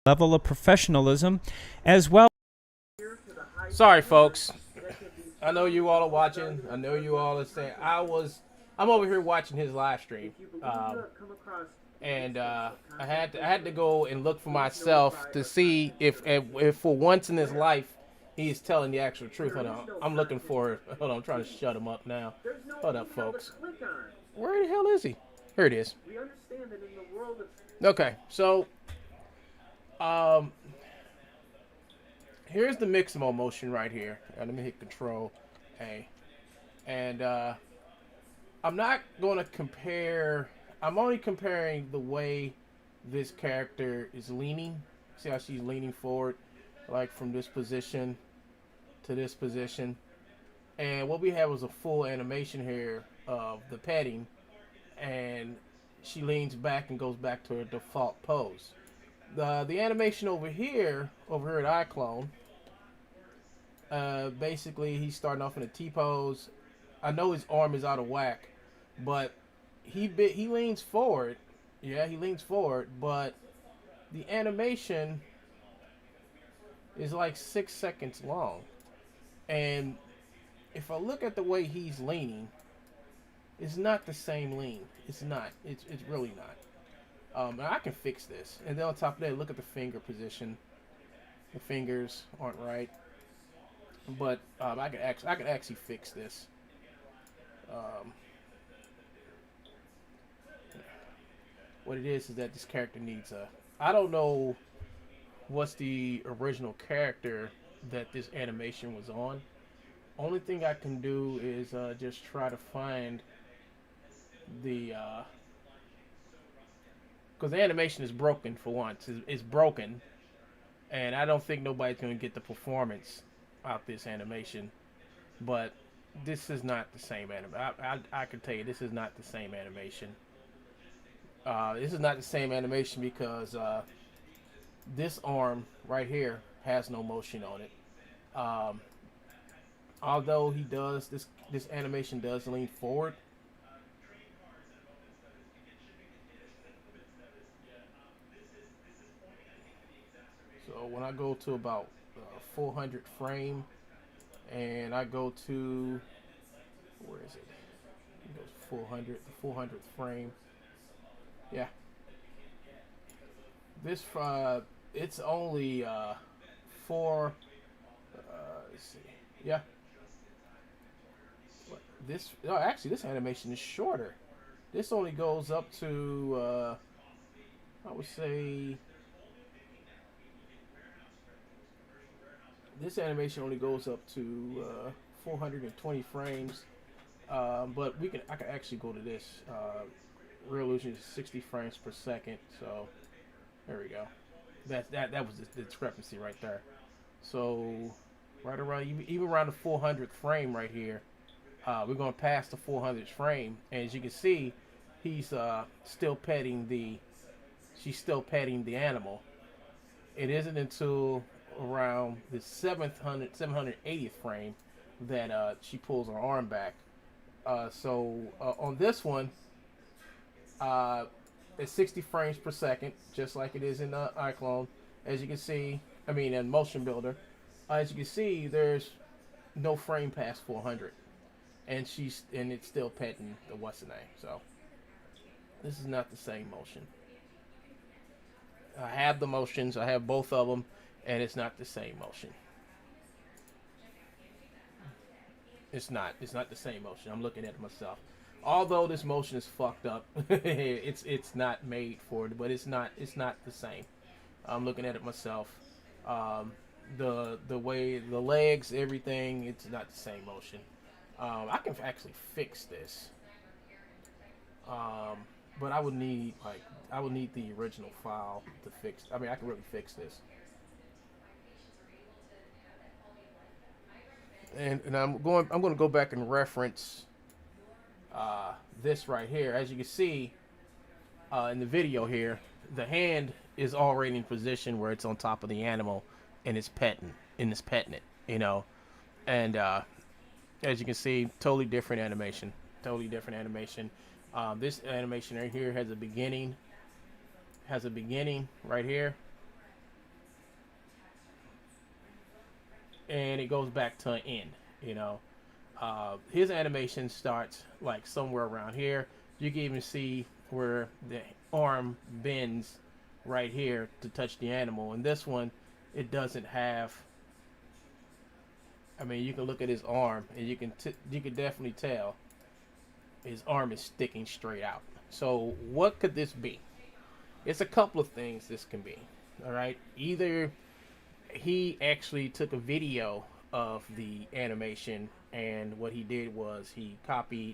level of professionalism as well. Sorry, folks. I know you all are watching. I know you all are saying I'm over here watching his live stream, and I had to go and look for myself to see if for once in his life he's telling the actual truth. Hold on, I'm looking for it. Hold on, I'm trying to shut him up now. Hold up, folks. Where the hell is he? Here it is. Okay, so um, here's the mixamo motion right here. Let me hit Control A, and I'm not going to compare. I'm only comparing the way this character is leaning. See how she's leaning forward, like from this position to this position. And what we have is a full animation here of the petting, and she leans back and goes back to her default pose. The animation over here at iClone, basically he's starting off in a T pose. I know his arm is out of whack, but he leans forward. Yeah, he leans forward, but the animation is like 6 seconds long. And if I look at the way he's leaning, it's not the same lean. It's not. It's really not. And I can fix this. And then on top of that, look at the finger position. The fingers aren't right. But I can actually fix this. What it is that this character needs a. I don't know what's the original character that this animation was on. Only thing I can do is just try to find the because the animation is broken for once. It's broken, and I don't think nobody's going to get the performance out this animation. But this is not the same animation. I can tell you this is not the same animation. This is not the same animation because this arm right here has no motion on it. Although he does this animation does lean forward. So when I go to about 400 frame, and I go to where is it? It goes 400, the 400th frame. Yeah. This it's only four. Let's see. Yeah. Actually, this animation is shorter. This only goes up to I would say this animation only goes up to 420 frames. But I can actually go to this. Resolution is 60 frames per second. So there we go. That was the discrepancy right there. So right around even around the 400th frame right here, we're going to pass the 400th frame, and as you can see, he's still petting the. She's still petting the animal. It isn't until around the 780th frame that she pulls her arm back. So on this one, it's 60 frames per second, just like it is in iClone. As you can see, in Motion Builder, as you can see, there's no frame past 400, and it's still petting the what's the name. So this is not the same motion. I have the motions. I have both of them, and it's not the same motion. It's not. It's not the same motion. I'm looking at it myself. Although this motion is fucked up, it's not made for it, but it's not the same. I'm looking at it myself. The way the legs, everything, it's not the same motion. I can actually fix this. But I would need the original file to fix. I can really fix this. And I'm going to go back and reference this right here. As you can see in the video here, the hand is already in position where it's on top of the animal and it's petting it, and as you can see, totally different animation. This animation right here has a beginning right here, and it goes back to an end. You know, his animation starts like somewhere around here. You can even see where the arm bends right here to touch the animal. And this one, it doesn't have. I mean, you can look at his arm, and you can definitely tell his arm is sticking straight out. So what could this be? It's a couple of things this can be. All right, either he actually took a video of the animation, and what he did was he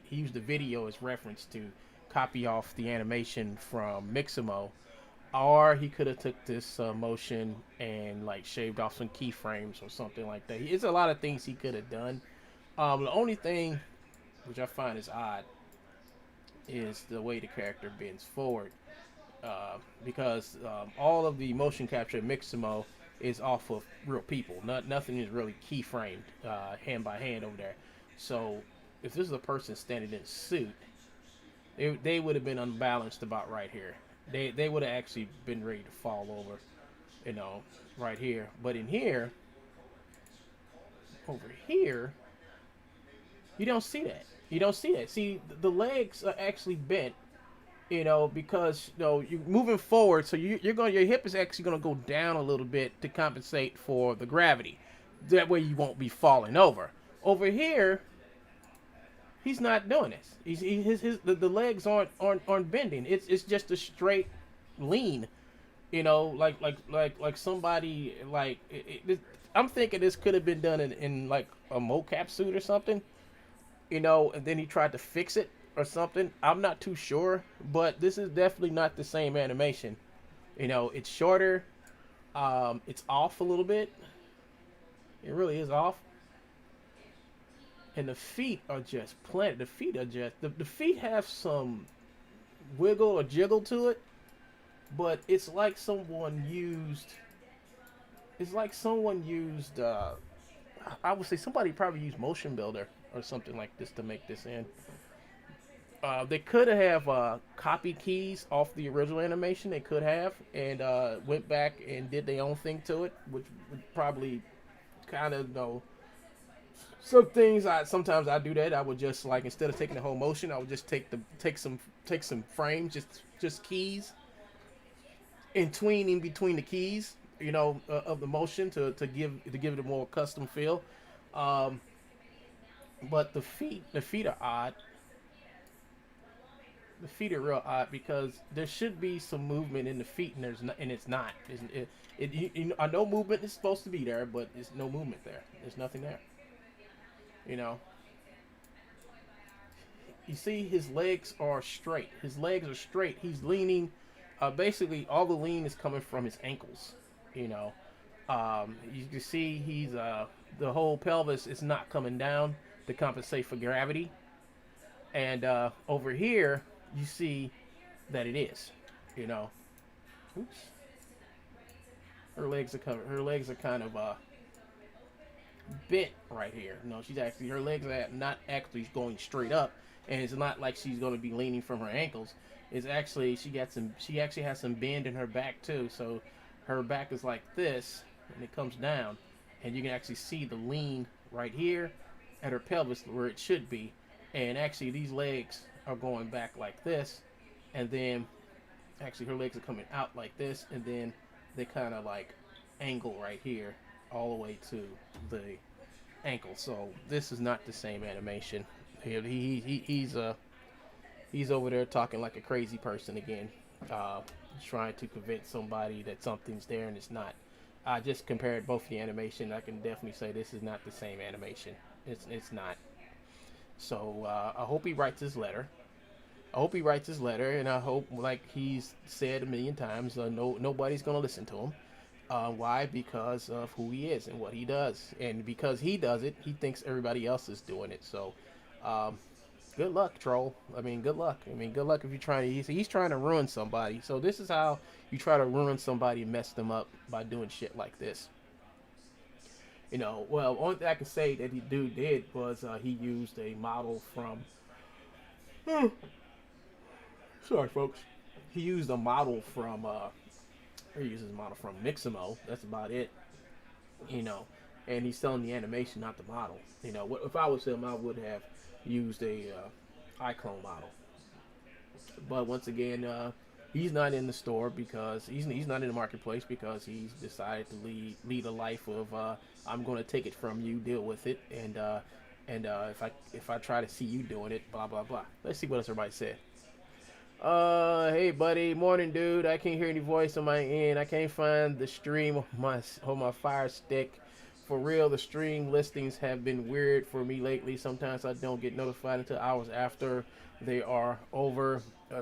used the video as reference to copy off the animation from Mixamo, or he could have took this motion and like shaved off some keyframes or something like that. It's a lot of things he could have done. The only thing which I find is odd is the way the character bends forward, because all of the motion capture in Mixamo is off of real people. Nothing is really keyframed hand by hand over there. So if this is a person standing in a suit, they would have been unbalanced about right here. They would have actually been ready to fall over, you know, right here. But in here, over here, you don't see that. You don't see that. See, the legs are actually bent, you know, because you know you're moving forward, so your hip is actually going to go down a little bit to compensate for the gravity. That way you won't be falling over. Over here, he's not doing this. The legs aren't bending. It's just a straight lean, you know, like somebody like I'm thinking this could have been done in like a mocap suit or something, you know, and then he tried to fix it or something. I'm not too sure, but this is definitely not the same animation. You know, it's shorter. It's off a little bit. It really is off. And the feet are just planted. The feet have some wiggle or jiggle to it, but it's like someone used. It's like someone used. I would say somebody probably used Motion Builder or something like this to make this in. They could have copied keys off the original animation. They could have, and went back and did their own thing to it, which would probably kind of, you know, some things. Sometimes I do that. I would just like, instead of taking the whole motion, I would just take some frames, just keys, in between the keys, you know, of the motion to give it a more custom feel. But the feet are odd. The feet are real odd because there should be some movement in the feet, and it's not. I know movement is supposed to be there, but there's no movement there. There's nothing there. You know. You see, his legs are straight. His legs are straight. He's leaning. Basically, all the lean is coming from his ankles. You know. You can see he's the whole pelvis is not coming down to compensate for gravity, and over here you see that it is. You know. Oops. Her legs are kind of bent right here. No, her legs are not actually going straight up, and it's not like she's going to be leaning from her ankles. It's actually she actually has some bend in her back too. So her back is like this, and it comes down, and you can actually see the lean right here at her pelvis where it should be. And actually these legs are going back like this, and then actually her legs are coming out like this, and then they kind of like angle right here all the way to the ankle. So this is not the same animation. He's over there talking like a crazy person again, trying to convince somebody that something's there and it's not. I just compared both the animation. I can definitely say this is not the same animation. It's not. So I hope he writes his letter. And I hope, like he's said a million times, nobody's gonna listen to him. Why? Because of who he is and what he does, and because he does it, he thinks everybody else is doing it. So, good luck, troll. I mean, good luck. Good luck if you're trying to. He's trying to ruin somebody. So this is how you try to ruin somebody and mess them up, by doing shit like this. You know, well, only thing I can say that he did was he used a model from. Sorry, folks. He used a model from. He uses a model from Mixamo. That's about it. You know, and he's selling the animation, not the model. You know, if I was him, I would have used a iClone model. But once again, he's not in the store because he's not in the marketplace because he's decided to lead a life of I'm going to take it from you, deal with it, and if I try to see you doing it, blah blah blah. Let's see what else everybody said. Hey buddy, morning dude. I can't hear any voice on my end. I can't find the stream on my Fire Stick. For real, the stream listings have been weird for me lately. Sometimes I don't get notified until hours after they are over.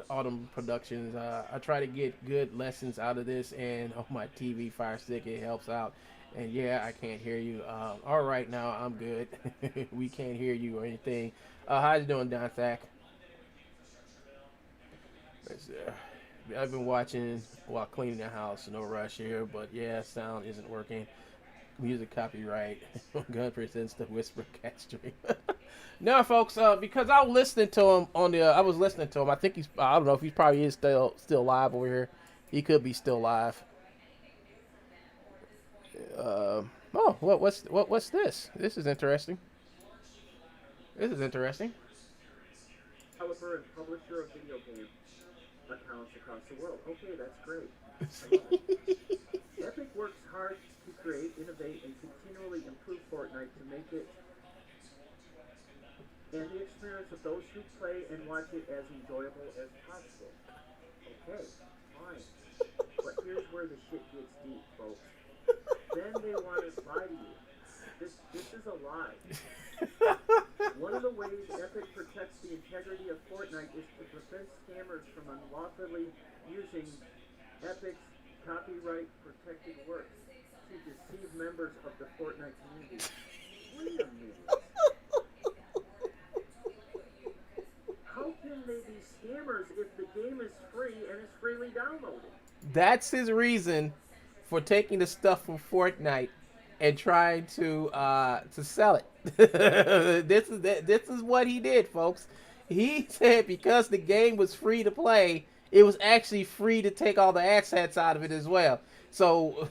Autumn Productions. I try to get good lessons out of this, and on my TV Fire Stick it helps out. And yeah, I can't hear you. All right, now I'm good. We can't hear you or anything. How you doing, Don Thack? I've been watching while cleaning the house. No rush here, but yeah, sound isn't working. Music copyright. Gun presents the whisper cat stream. No, folks, because I was listening to him I think I don't know if he probably is still live over here. He could be still live. What's this? This is interesting. Developer and publisher of video game accounts across the world. Okay, that's great. Epic works hard to create, innovate, and continually improve Fortnite to make it and the experience of those who play and watch it as enjoyable as possible. Okay, fine. But here's where the shit gets deep, folks. Then they want to lie to you. This is a lie. One of the ways Epic protects the integrity of Fortnite is to prevent scammers from unlawfully using Epic's copyright-protected works to deceive members of the Fortnite community. Wait a minute. How can they be scammers if the game is free and is freely downloaded? That's his reason for taking the stuff from Fortnite and trying to sell it. This is what he did, folks. He said because the game was free to play, it was actually free to take all the assets out of it as well. So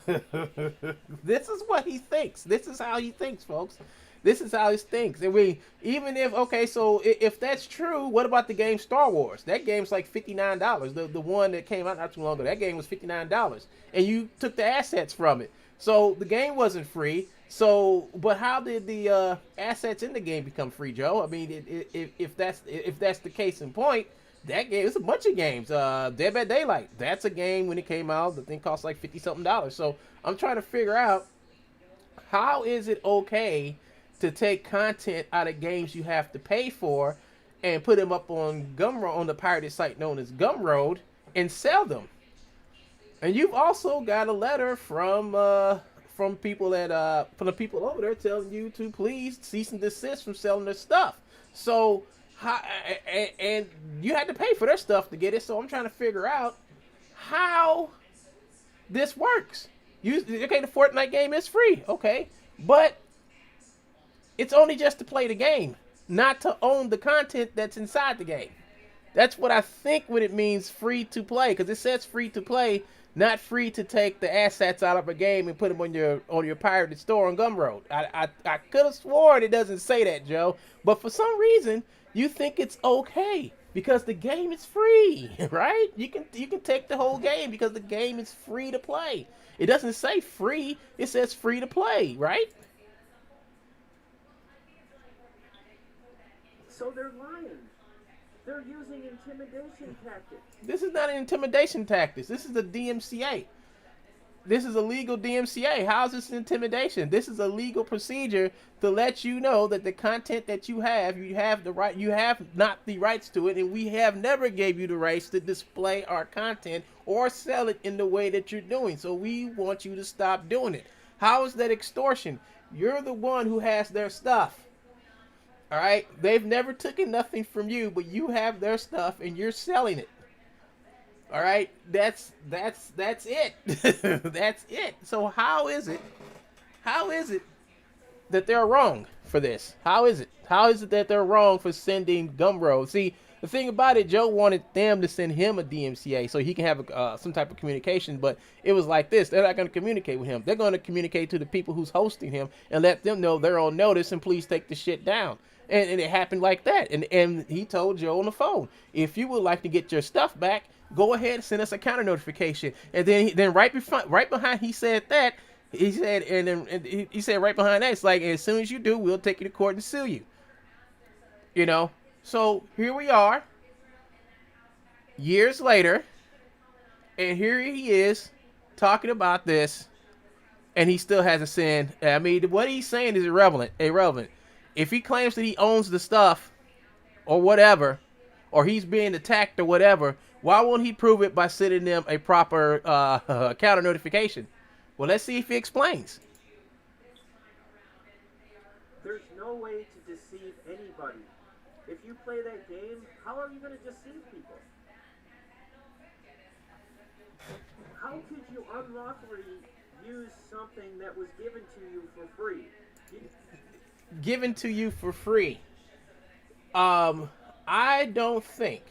this is what he thinks. This is how he thinks, folks. This is how he thinks. I mean, even if that's true, what about the game Star Wars? That game's like $59. The one that came out not too long ago, that game was $59. And you took the assets from it. So the game wasn't free. So, but how did the assets in the game become free, Joe? I mean, if that's the case in point, that game, it's a bunch of games. Dead by Daylight, that's a game when it came out. The thing cost like $50-something. So I'm trying to figure out, how is it okay to take content out of games you have to pay for and put them up on Gumroad, on the pirated site known as Gumroad, and sell them? And you've also got a letter from people from the people over there telling you to please cease and desist from selling their stuff. So and you had to pay for their stuff to get it. So I'm trying to figure out how this works. The Fortnite game is free, okay, but it's only just to play the game, not to own the content that's inside the game. That's what I think what it means, free to play, because it says free to play, not free to take the assets out of a game and put them on your pirated store on Gumroad. I could have sworn it doesn't say that, Joe, but for some reason you think it's okay because the game is free, right? You can take the whole game because the game is free to play. It doesn't say free; it says free to play, right? So they're lying. They're using intimidation tactics. This is not an intimidation tactic. This is the DMCA. This is a legal DMCA. How is this intimidation? This is a legal procedure to let you know that the content that you have the right, you have not the rights to it, and we have never gave you the rights to display our content or sell it in the way that you're doing. So we want you to stop doing it. How is that extortion? You're the one who has their stuff. All right, they've never taken nothing from you, but you have their stuff and you're selling it. All right, that's it. That's it. So how is it that they're wrong for this? How is it? How is it that they're wrong for sending Gumroad? See, the thing about it, Joe wanted them to send him a DMCA so he can have some type of communication, but it was like this. They're not going to communicate with him. They're going to communicate to the people who's hosting him and let them know they're on notice and please take the shit down. And it happened like that. And he told Joe on the phone, if you would like to get your stuff back, go ahead and send us a counter notification. And then right behind he said that, he said, he said right behind that, it's like, as soon as you do, we'll take you to court and sue you. You know? So here we are, years later, and here he is talking about this, and he still hasn't sent. I mean, what he's saying is irrelevant. If he claims that he owns the stuff or whatever, or he's being attacked or whatever, why won't he prove it by sending them a proper counter notification? Well, let's see if he explains. There's no way to deceive anybody. If you play that game, how are you going to deceive people? How could you unlawfully use something that was given to you for free? Given to you for free. I don't think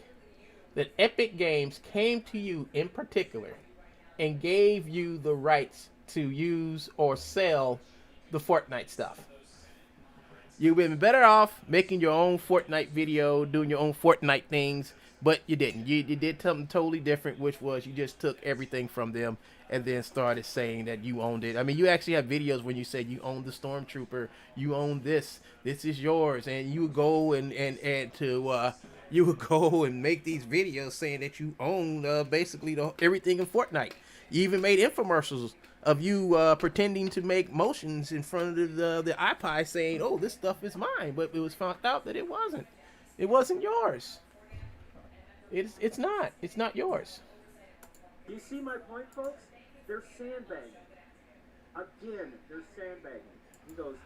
that Epic Games came to you in particular and gave you the rights to use or sell the Fortnite stuff. You've been better off making your own Fortnite video, doing your own Fortnite things, but you didn't. You did something totally different, which was you just took everything from them and then started saying that you owned it. I mean, you actually have videos when you said you own the Stormtrooper, you own this is yours, and you would go and you would go and make these videos saying that you own basically everything in Fortnite. You even made infomercials of you pretending to make motions in front of the iPod saying, oh, this stuff is mine, but it was found out that it wasn't. It wasn't yours. It's not yours. Do you see my point, folks? They're sandbagging. Again, they're sandbagging. He goes,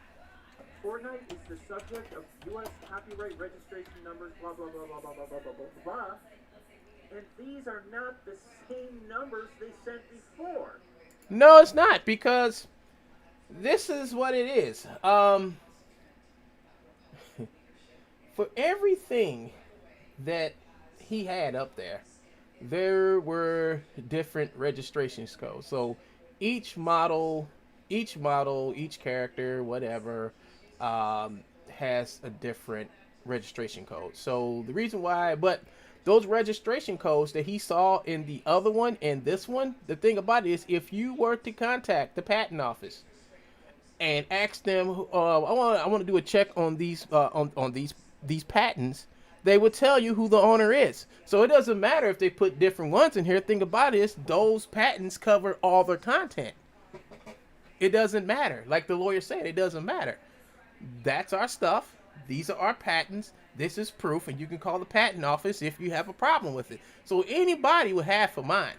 Fortnite is the subject of U.S. copyright registration numbers, blah, blah, blah, blah, blah, blah, blah, blah, blah, blah. And these are not the same numbers they sent before. No, it's not, because this is what it is. For everything that he had up there were different registration codes. So each model, each character, whatever, has a different registration code. So the reason why, but those registration codes that he saw in the other one and this one, the thing about it is, if you were to contact the patent office and ask them, I want to do a check on these these patents, they would tell you who the owner is. So it doesn't matter if they put different ones in here. Thing about it is, those patents cover all their content. It doesn't matter. Like the lawyer said, it doesn't matter. That's our stuff. These are our patents. This is proof, and you can call the patent office if you have a problem with it. So anybody with half a mind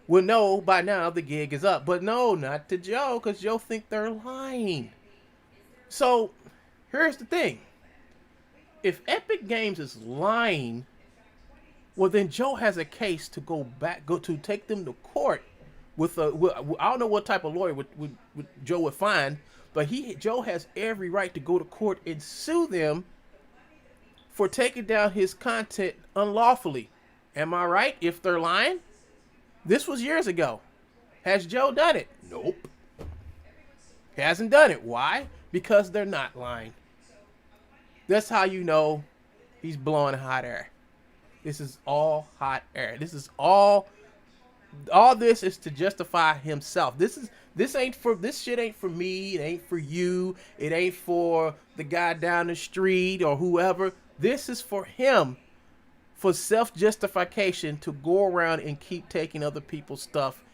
will know by now the gig is up. But no, not to Joe, because Joe think they're lying. So here's the thing. If Epic Games is lying, well, then Joe has a case to go to take them to court with I don't know what type of lawyer would Joe would find, but Joe has every right to go to court and sue them for taking down his content unlawfully. Am I right? If they're lying? This was years ago. Has Joe done it? Nope. He hasn't done it. Why? Because they're not lying. That's how you know he's blowing hot air. This is all hot air. This is all this is to justify himself. This shit ain't for me. It ain't for you. It ain't for the guy down the street or whoever. This is for him, for self-justification, to go around and keep taking other people's stuff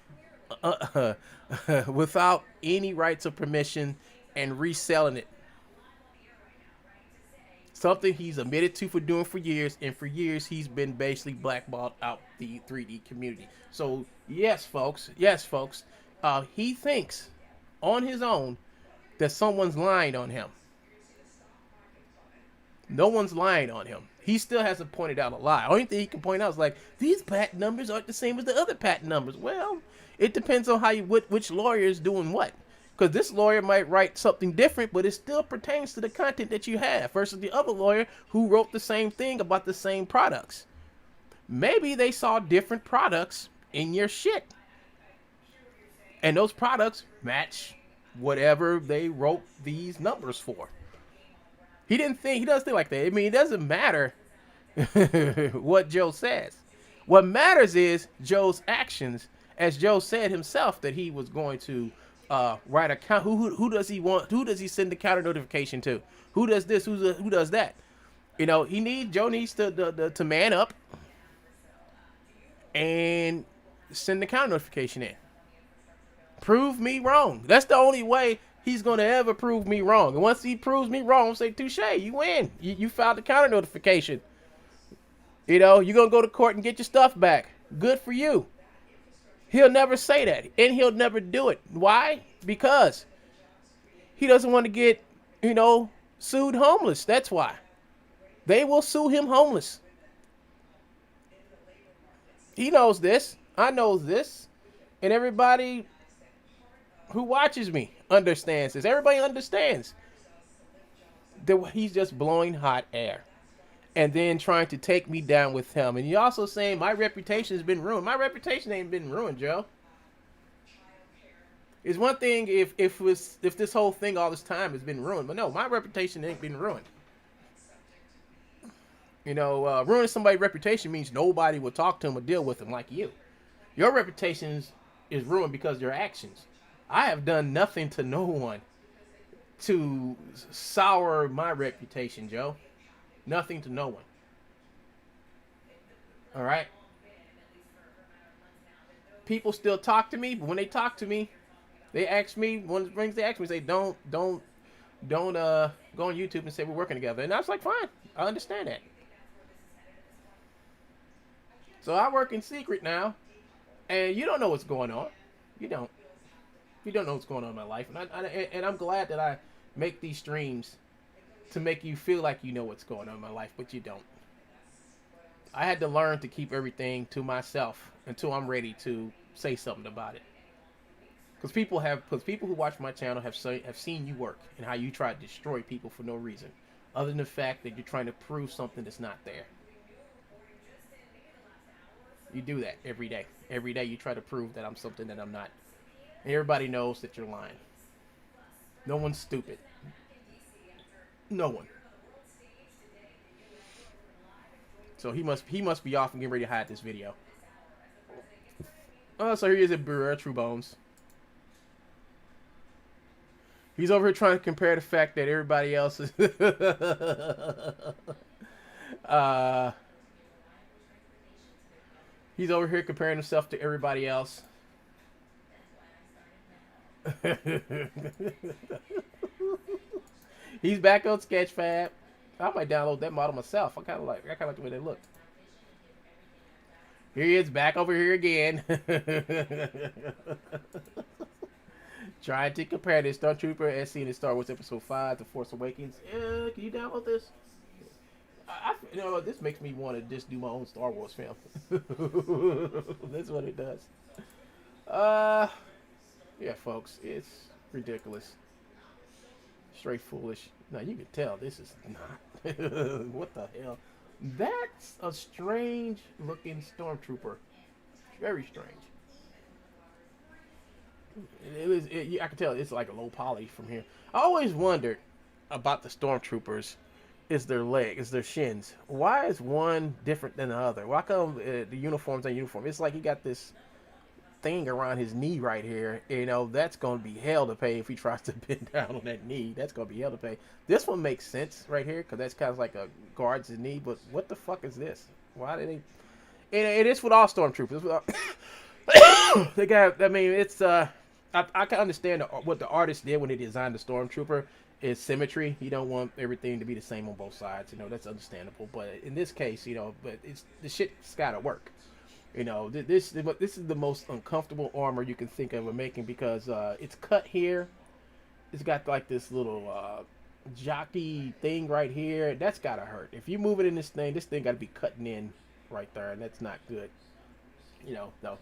without any rights or permission and reselling it. Something he's admitted to for doing for years, and for years he's been basically blackballed out the 3D community. So yes, folks, he thinks on his own that someone's lying on him. No one's lying on him. He still hasn't pointed out a lie. Only thing he can point out is like, these patent numbers aren't the same as the other patent numbers. Well, it depends on which lawyer is doing what. Because this lawyer might write something different, but it still pertains to the content that you have versus the other lawyer who wrote the same thing about the same products. Maybe they saw different products in your shit. And those products match whatever they wrote these numbers for. He doesn't think like that. I mean, it doesn't matter what Joe says. What matters is Joe's actions, as Joe said himself that he was going to write a count. Who does he want? Who does he send the counter notification to? Who does this? Who does that? You know, Joe needs to man up and send the counter notification in. Prove me wrong. That's the only way he's going to ever prove me wrong. And once he proves me wrong, I'll say, touche, you win. You filed the counter notification. You know, you're going to go to court and get your stuff back. Good for you. He'll never say that. And he'll never do it. Why? Because he doesn't want to get, you know, sued homeless. That's why. They will sue him homeless. He knows this. I know this. And everybody who watches me understands this. Everybody understands that he's just blowing hot air and then trying to take me down with him. And you're also saying my reputation has been ruined. My reputation ain't been ruined, Joe. It's one thing if this whole thing all this time has been ruined, but no, my reputation ain't been ruined. You know, ruining somebody's reputation means nobody will talk to him or deal with him like you. Your reputation is ruined because of your actions. I have done nothing to no one to sour my reputation, Joe. Nothing to no one. All right? People still talk to me, but when they talk to me, they ask me, one of the things they ask me, say, don't go on YouTube and say we're working together. And I was like, fine, I understand that. So I work in secret now, and you don't know what's going on. You don't know what's going on in my life. And I'm glad that I make these streams to make you feel like you know what's going on in my life, but you don't. I had to learn to keep everything to myself until I'm ready to say something about it. Because people who watch my channel have seen you work and how you try to destroy people for no reason, other than the fact that you're trying to prove something that's not there. You do that every day. Every day you try to prove that I'm something that I'm not. And everybody knows that you're lying. No one's stupid. No one. So he must be off and getting ready to hide this video. Oh, so here he is at Bureau True Bones. He's over here trying to compare the fact that everybody else is he's over here comparing himself to everybody else. He's back on Sketchfab. I might download that model myself. I kind of like the way they look. Here he is back over here again. Trying to compare this Stormtrooper as seen in Star Wars Episode 5, The Force Awakens. Can you download this? You know, this makes me want to just do my own Star Wars film. That's what it does. Yeah, folks, it's ridiculous. Straight foolish. Now, you can tell this is not. What the hell? That's a strange looking Stormtrooper. Very strange. I can tell it's like a low poly from here. I always wondered about the Stormtroopers. Is their leg, is their shins. Why is one different than the other? Why come the uniforms ain't uniform? It's like he got this thing around his knee right here. You know, that's going to be hell to pay if he tries to bend down on that knee. That's going to be hell to pay. This one makes sense right here because that's kind of like a guards his knee. But what the fuck is this? Why did they? It is with all Stormtroopers. They got. I mean, it's. I can understand what the artist did when they designed the Stormtrooper. Is symmetry. You don't want everything to be the same on both sides. You know, that's understandable. But in this case, you know, but it's the shit's gotta work. You know, this is the most uncomfortable armor you can think of making because it's cut here. It's got like this little jockey thing right here. That's gotta hurt. If you move it in this thing gotta be cutting in right there, and that's not good. You know, no,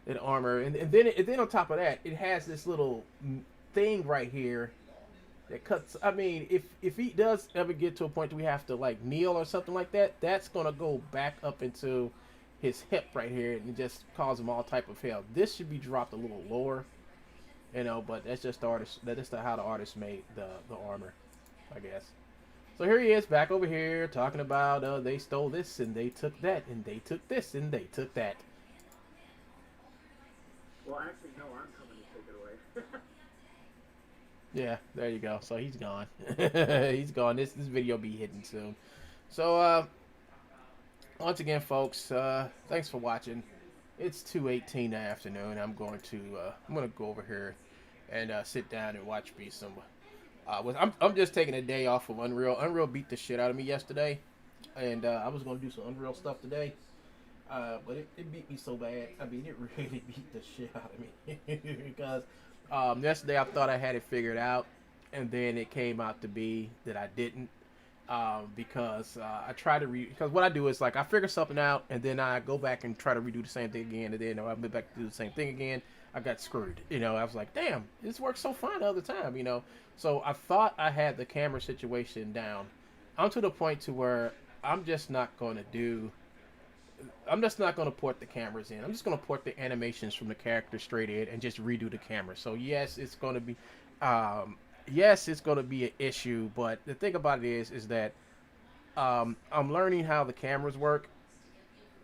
that armor, and then on top of that, it has this little thing right here that cuts. I mean, if he does ever get to a point that we have to like kneel or something like that, that's gonna go back up into his hip right here and just cause him all type of hell. This should be dropped a little lower, you know, but that's just the artist. That's just how the artist made the armor, I guess. So here he is back over here talking about they stole this and they took that and they took this and they took that. Well, actually, no, I'm coming to take it away. Yeah, there you go. So he's gone. He's gone. This video will be hidden soon. So once again, folks, thanks for watching. It's 2:18 in the afternoon. I'm gonna go over here and sit down and watch me some. I'm just taking a day off of Unreal. Unreal beat the shit out of me yesterday, and I was gonna do some Unreal stuff today, but it beat me so bad. I mean, it really beat the shit out of me because yesterday I thought I had it figured out, and then it came out to be that I didn't. Because I try to because what I do is like I figure something out and then I go back and try to redo the same thing again, and then I'll be back to do the same thing again. I got screwed, you know. I was like, damn, this worked so fine the other time, you know. So I thought I had the camera situation down. I'm to the point to where I'm just not going to port the cameras in. I'm just going to port the animations from the character straight in and just redo the camera. So yes, it's going to be yes, it's going to be an issue, but the thing about it is that I'm learning how the cameras work,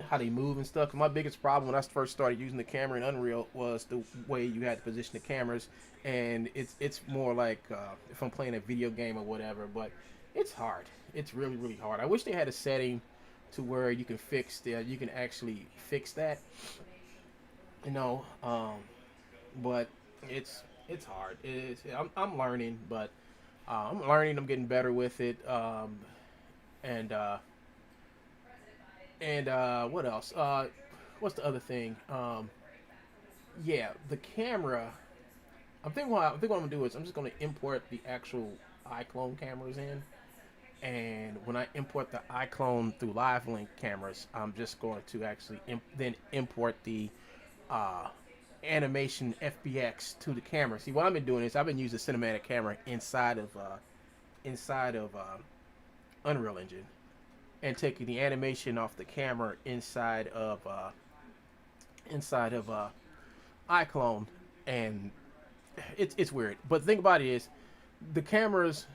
how they move and stuff. My biggest problem when I first started using the camera in Unreal was the way you had to position the cameras, and it's more like if I'm playing a video game or whatever, but it's hard. It's really, really hard. I wish they had a setting to where you can actually fix that, you know, but it's hard. I'm learning, but I'm learning. I'm getting better with it. And what else? What's the other thing? Yeah, the camera. I'm thinking what I'm gonna do is I'm just gonna import the actual iClone cameras in, and when I import the iClone through LiveLink cameras, I'm just going to actually then import the animation FBX to the camera. See, what I've been doing is I've been using cinematic camera inside of Unreal Engine and taking the animation off the camera inside of iClone, and it's weird. But the thing about it is the cameras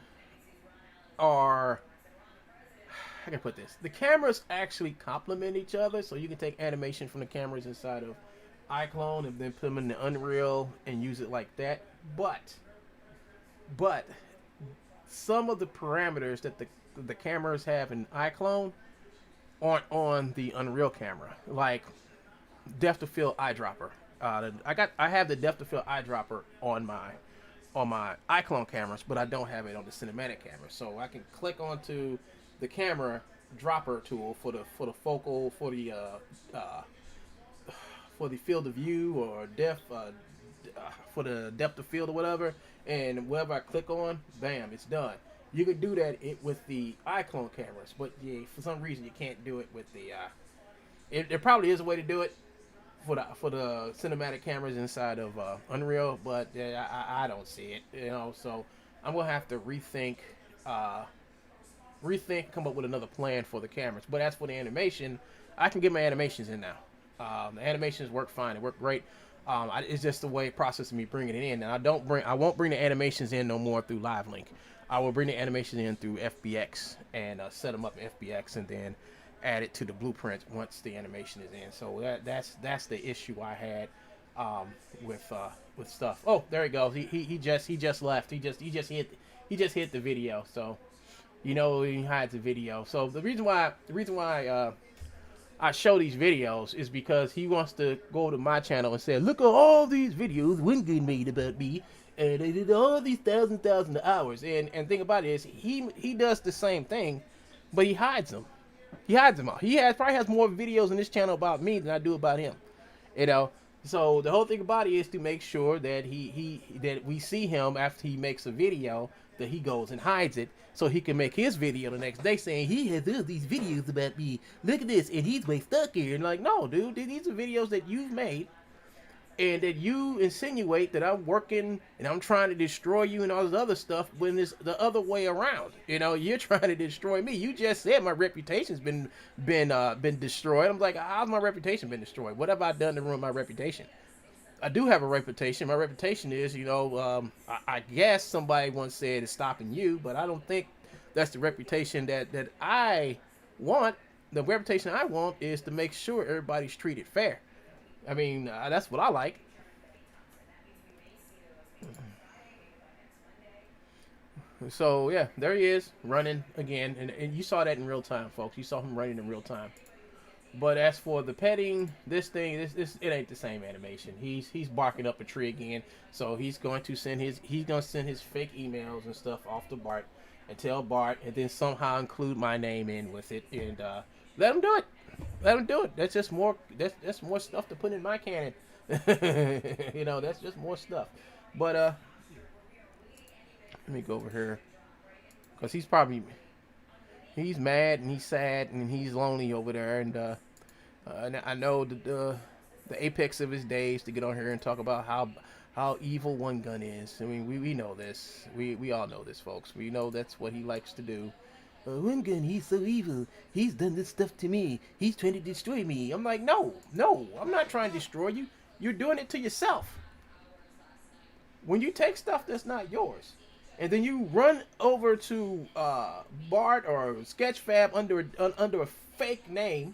are, how can I put this? The cameras actually complement each other, so you can take animation from the cameras inside of iClone and then put them in the Unreal and use it like that. But some of the parameters that the cameras have in iClone aren't on the Unreal camera, like depth of field eyedropper. I have the depth of field eyedropper on my iClone cameras, but I don't have it on the cinematic camera. So I can click onto the camera dropper tool for the focal, for the field of view or depth, for the depth of field or whatever, and wherever I click on, bam, it's done. You could do that with the iClone cameras, but yeah, for some reason you can't do it with the. There probably is a way to do it for the cinematic cameras inside of Unreal, but I don't see it, you know. So I'm gonna have to rethink, come up with another plan for the cameras. But as for the animation, I can get my animations in now. The animations work fine. It work great. It's just the way it processes me bringing it in, and I won't bring the animations in no more through LiveLink. I will bring the animations in through FBX and set them up in FBX, and then add it to the blueprint once the animation is in. So that's the issue I had with stuff. Oh, there he goes. He just left. He just hit the video. So you know he hides the video. So the reason why I show these videos is because he wants to go to my channel and say, look at all these videos Wingate made about me, and they did all these thousands of hours. And thing about it is he does the same thing, but he hides them. He hides them all. Probably has more videos on this channel about me than I do about him. You know. So the whole thing about it is to make sure that that we see him after he makes a video, that he goes and hides it so he can make his video the next day saying he has all these videos about me. Look at this, and he's way stuck here. And like, no, dude, these are videos that you've made and that you insinuate that I'm working and I'm trying to destroy you and all this other stuff when it's the other way around. You know, you're trying to destroy me. You just said my reputation's been destroyed. I'm like, how's my reputation been destroyed? What have I done to ruin my reputation? I do have a reputation. My reputation is, I guess somebody once said it's stopping you, but I don't think that's the reputation that I want. The reputation I want is to make sure everybody's treated fair. I mean, that's what I like. So, yeah, there he is, running again. And you saw that in real time, folks. You saw him running in real time. But as for the petting, this it ain't the same animation. He's barking up a tree again. So he's going to send his fake emails and stuff off to Bart and tell Bart, and then somehow include my name in with it, and let him do it. Let him do it. That's just more. That's more stuff to put in my cannon. That's just more stuff. But let me go over here, because he's mad and he's sad and he's lonely over there, and I know the apex of his days to get on here and talk about how evil One Gun is. I mean, we know this. We all know this, folks. We know that's what he likes to do. One Gun, he's so evil. He's done this stuff to me. He's trying to destroy me. I'm like, no, I'm not trying to destroy you. You're doing it to yourself. When you take stuff that's not yours, and then you run over to Bart or Sketchfab under a fake name,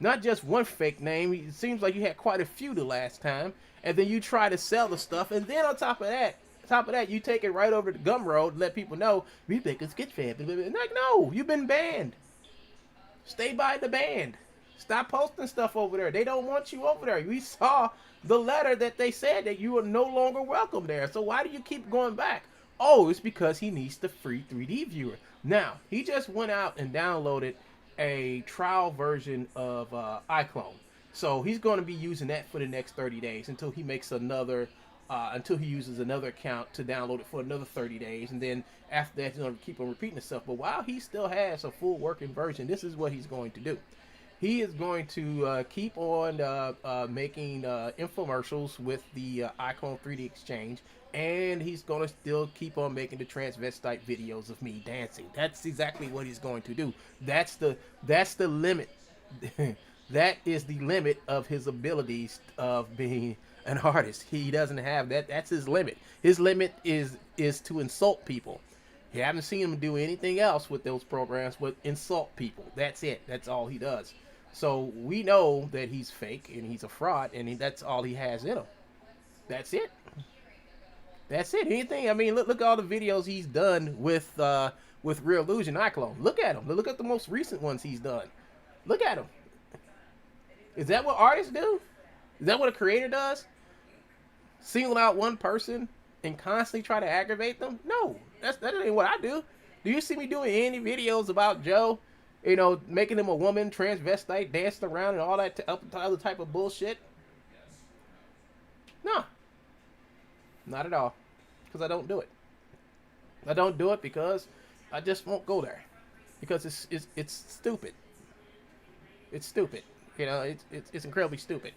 not just one fake name. It seems like you had quite a few the last time, and then you try to sell the stuff, and then on top of that, you take it right over to Gumroad and let people know we make a Sketchfab. Like, no, you've been banned. Stay by the band. Stop posting stuff over there. They don't want you over there. We saw the letter that they said that you are no longer welcome there. So why do you keep going back? Oh, it's because he needs the free 3D viewer. Now, he just went out and downloaded a trial version of iClone. So he's going to be using that for the next 30 days until he makes until he uses another account to download it for another 30 days. And then after that, he's going to keep on repeating himself. But while he still has a full working version, this is what he's going to do. He is going to keep on making infomercials with the iClone 3D Exchange. And he's going to still keep on making the transvestite videos of me dancing. That's exactly what he's going to do. That's the limit. That is the limit of his abilities of being an artist. He doesn't have that. That's his limit. His limit is to insult people. You haven't seen him do anything else with those programs but insult people. That's it. That's all he does. So we know that he's fake and he's a fraud, and that's all he has in him. That's it. That's it. Anything. I mean, look at all the videos he's done with Real Illusion iClone. Look at them. Look at the most recent ones he's done. Look at them. Is that what artists do? Is that what a creator does? Single out one person and constantly try to aggravate them? No, that ain't what I do. Do you see me doing any videos about Joe? Making him a woman, transvestite, dancing around, and all that other type of bullshit? No. Not at all. Because I don't do it. I don't do it because I just won't go there. Because it's stupid. It's stupid. It's incredibly stupid.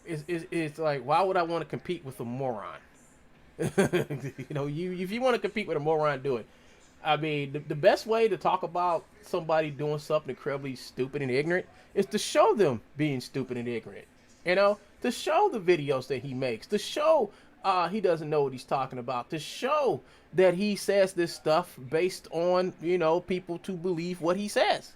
It's like, why would I want to compete with a moron? If you want to compete with a moron, do it. I mean, the best way to talk about somebody doing something incredibly stupid and ignorant is to show them being stupid and ignorant. To show the videos that he makes, to show he doesn't know what he's talking about, to show that he says this stuff based on, people to believe what he says.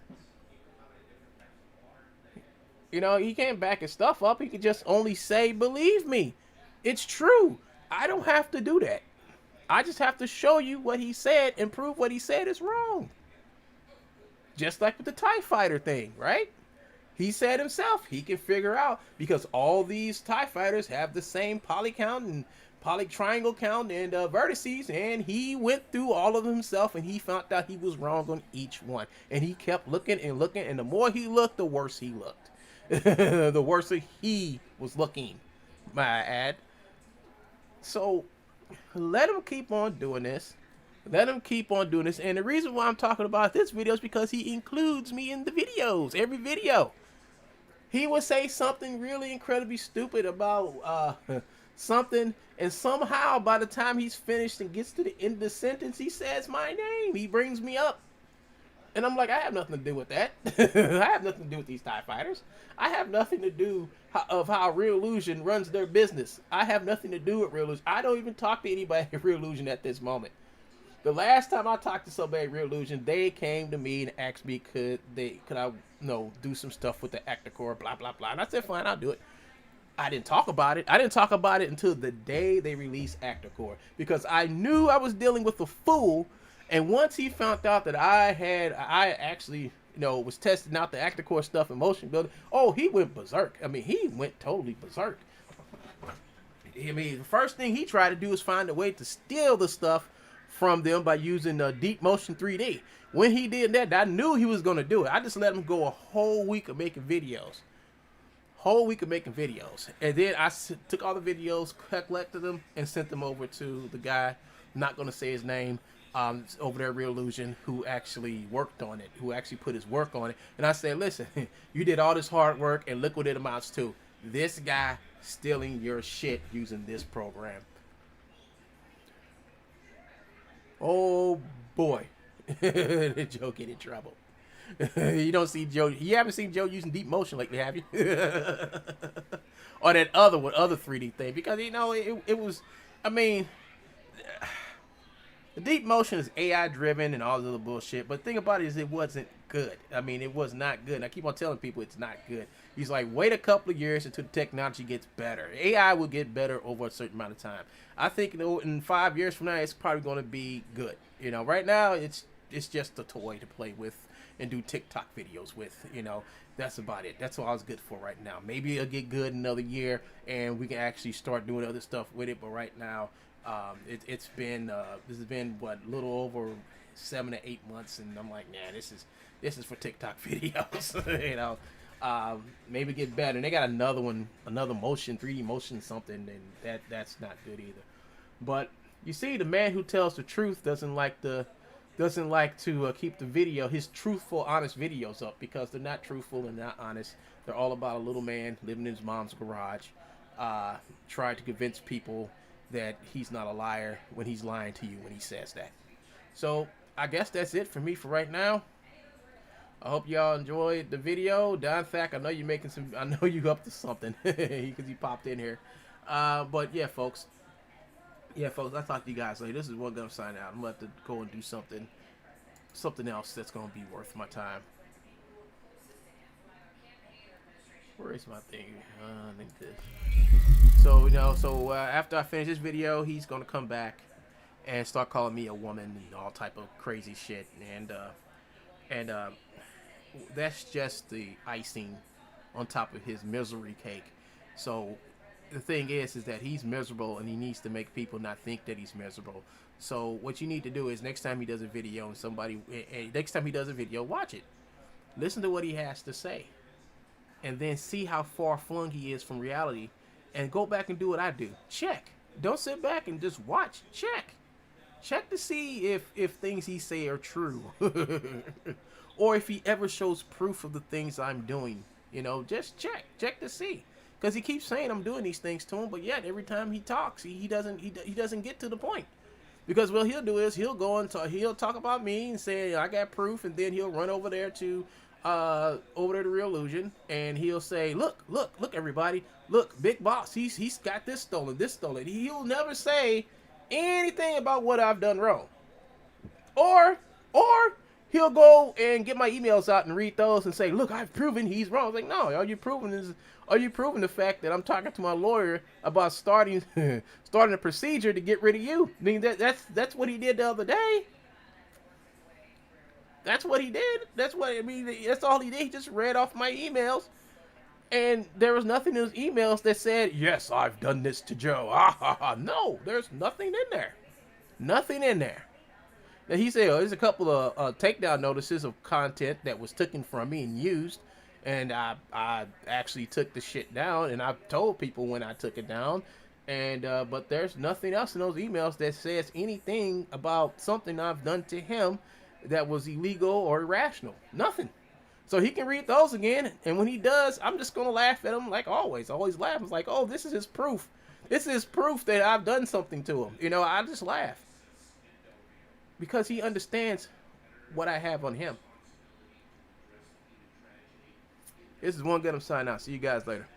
He can't back his stuff up. He can just only say, believe me, it's true. I don't have to do that. I just have to show you what he said and prove what he said is wrong. Just like with the TIE Fighter thing, right? He said himself he can figure out, because all these TIE Fighters have the same poly count and poly triangle count and vertices, and he went through all of them himself, and he found out he was wrong on each one. And he kept looking and looking, and the more he looked, the worse he looked. The worse he was looking, may I add. So let him keep on doing this. Let him keep on doing this. And the reason why I'm talking about this video is because he includes me in the videos. Every video. He would say something really incredibly stupid about something, and somehow by the time he's finished and gets to the end of the sentence, he says my name. He brings me up. And I'm like, I have nothing to do with that. I have nothing to do with these TIE fighters. I have nothing to do of how Real Illusion runs their business. I have nothing to do with Real Illusion. I don't even talk to anybody at Real Illusion at this moment. The last time I talked to somebody at Real Illusion, they came to me and asked me could I do some stuff with the actor core, blah blah blah. And I said, fine, I'll do it. I didn't talk about it. I didn't talk about it until the day they released actor core, because I knew I was dealing with a fool. And once he found out that I actually, was testing out the actor core stuff and motion building, oh, he went berserk. I mean, he went totally berserk. I mean, the first thing he tried to do is find a way to steal the stuff from them by using Deep Motion 3D. When he did that, I knew he was going to do it. I just let him go a whole week of making videos. And then I took all the videos, collected them, and sent them over to the guy, I'm not going to say his name, over there at Real Illusion, who actually worked on it, who actually put his work on it. And I said, listen, you did all this hard work, and look what it amounts to. This guy stealing your shit using this program. Oh boy, did Joe get in trouble. You don't see Joe. You haven't seen Joe using Deep Motion lately, have you? Or that other 3D thing, because it was. I mean, the Deep Motion is AI driven and all this other bullshit. But the thing about it is, it wasn't good. I mean, it was not good. And I keep on telling people it's not good. He's like, wait a couple of years until the technology gets better. AI will get better over a certain amount of time. I think in 5 years from now, it's probably going to be good. Right now it's just a toy to play with and do TikTok videos with. That's about it. That's all it's good for right now. Maybe it'll get good in another year and we can actually start doing other stuff with it. But right now, this has been a little over 7 to 8 months, and I'm like, nah, this is for TikTok videos. Maybe get better. And they got another 3D motion something, and that's not good either. But you see, the man who tells the truth doesn't like to keep the video, his truthful, honest videos up, because they're not truthful and not honest. They're all about a little man living in his mom's garage, trying to convince people that he's not a liar when he's lying to you when he says that. So I guess that's it for me for right now. I hope y'all enjoyed the video. Don Thack, I know you up to something because you popped in here. But yeah, folks, I'll talk to you guys later. This is One Gun signing out. I'm going to have to go and do something else that's going to be worth my time. Where is my thing? I think this. So, after I finish this video, he's going to come back and start calling me a woman and all type of crazy shit. And that's just the icing on top of his misery cake. So the thing is that he's miserable and he needs to make people not think that he's miserable. So what you need to do is next time he does a video watch it, listen to what he has to say, and then see how far flung he is from reality, and go back and do what I do. Check. Don't sit back and just watch. Check to see if things he say are true. Or if he ever shows proof of the things I'm doing. Just check to see. Because he keeps saying I'm doing these things to him, but yet every time he talks, he doesn't get to the point. Because what he'll do is he'll go and he'll talk about me and say I got proof, and then he'll run over there to Real Illusion, and he'll say, look everybody, look, Big Boss, he's got this stolen. He'll never say anything about what I've done wrong. Or he'll go and get my emails out and read those and say, look, I've proven he's wrong. I was like, no, all you proving the fact that I'm talking to my lawyer about starting a procedure to get rid of you. I mean, that's what he did the other day. That's what he did. That's all he did. He just read off my emails, and there was nothing in his emails that said, yes, I've done this to Joe. No, there's nothing in there. Nothing in there. Now he said, there's a couple of takedown notices of content that was taken from me and used, and I actually took the shit down, and I've told people when I took it down, and but there's nothing else in those emails that says anything about something I've done to him that was illegal or irrational. Nothing. So he can read those again, and when he does, I'm just gonna laugh at him like always. Always laugh. It's like, oh, this is his proof. This is proof that I've done something to him. You know, I just laugh because he understands what I have on him. This is One Good. I'm signing out. See you guys later. Peace.